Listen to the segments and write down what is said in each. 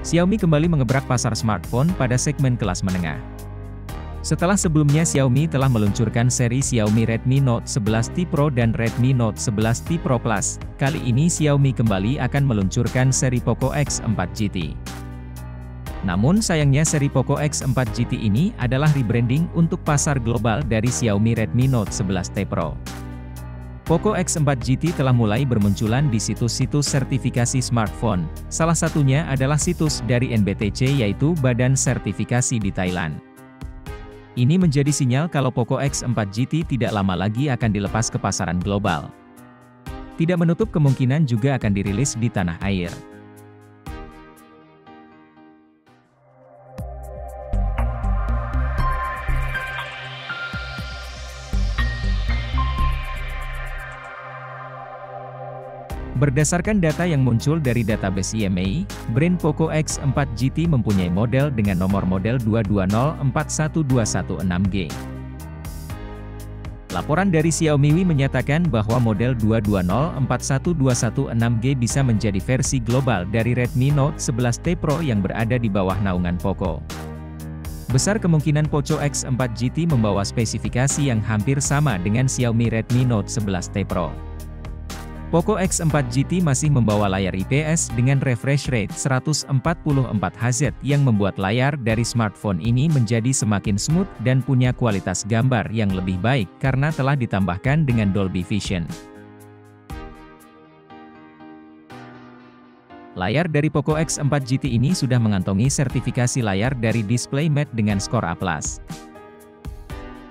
Xiaomi kembali mengebrak pasar smartphone pada segmen kelas menengah. Setelah sebelumnya Xiaomi telah meluncurkan seri Xiaomi Redmi Note 11 T Pro dan Redmi Note 11 T Pro Plus, kali ini Xiaomi kembali akan meluncurkan seri Poco X4 GT. Namun sayangnya seri Poco X4 GT ini adalah rebranding untuk pasar global dari Xiaomi Redmi Note 11 T Pro. Poco X4 GT telah mulai bermunculan di situs-situs sertifikasi smartphone, salah satunya adalah situs dari NBTC yaitu Badan Sertifikasi di Thailand. Ini menjadi sinyal kalau Poco X4 GT tidak lama lagi akan dilepas ke pasaran global. Tidak menutup kemungkinan juga akan dirilis di tanah air. Berdasarkan data yang muncul dari database IMEI, brand Poco X4 GT mempunyai model dengan nomor model 220-41216G. Laporan dari Xiaomi menyatakan bahwa model 220-41216G bisa menjadi versi global dari Redmi Note 11 T Pro yang berada di bawah naungan Poco. Besar kemungkinan Poco X4 GT membawa spesifikasi yang hampir sama dengan Xiaomi Redmi Note 11 T Pro. Poco X4 GT masih membawa layar IPS dengan refresh rate 144Hz yang membuat layar dari smartphone ini menjadi semakin smooth dan punya kualitas gambar yang lebih baik karena telah ditambahkan dengan Dolby Vision. Layar dari Poco X4 GT ini sudah mengantongi sertifikasi layar dari DisplayMate dengan skor A+.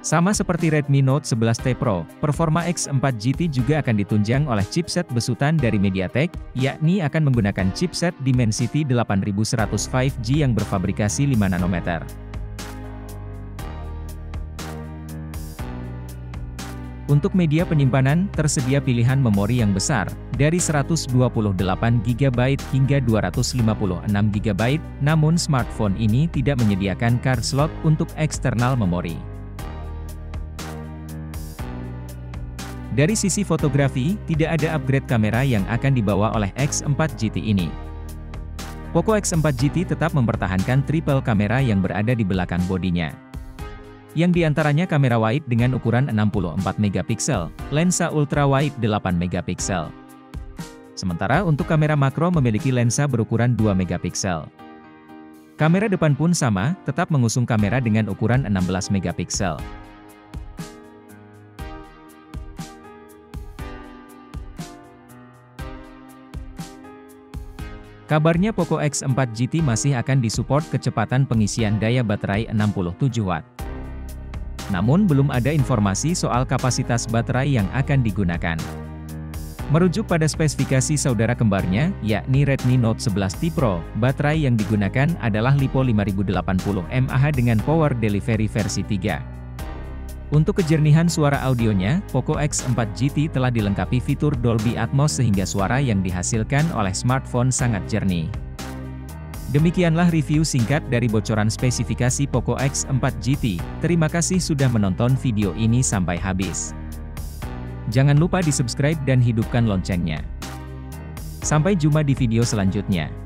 Sama seperti Redmi Note 11 T Pro, performa X4 GT juga akan ditunjang oleh chipset besutan dari MediaTek, yakni akan menggunakan chipset Dimensity 8100 5G yang berfabrikasi 5 nanometer. Untuk media penyimpanan, tersedia pilihan memori yang besar, dari 128GB hingga 256GB, namun smartphone ini tidak menyediakan card slot untuk eksternal memori. Dari sisi fotografi, tidak ada upgrade kamera yang akan dibawa oleh X4 GT ini. Poco X4 GT tetap mempertahankan triple kamera yang berada di belakang bodinya. Yang diantaranya kamera wide dengan ukuran 64MP, lensa ultra wide 8MP. Sementara untuk kamera makro memiliki lensa berukuran 2MP. Kamera depan pun sama, tetap mengusung kamera dengan ukuran 16MP. Kabarnya Poco X4 GT masih akan disupport kecepatan pengisian daya baterai 67 Watt. Namun belum ada informasi soal kapasitas baterai yang akan digunakan. Merujuk pada spesifikasi saudara kembarnya, yakni Redmi Note 11 T Pro, baterai yang digunakan adalah LiPo 5080 mAh dengan power delivery versi 3. Untuk kejernihan suara audionya, Poco X4 GT telah dilengkapi fitur Dolby Atmos sehingga suara yang dihasilkan oleh smartphone sangat jernih. Demikianlah review singkat dari bocoran spesifikasi Poco X4 GT. Terima kasih sudah menonton video ini sampai habis. Jangan lupa di-subscribe dan hidupkan loncengnya. Sampai jumpa di video selanjutnya.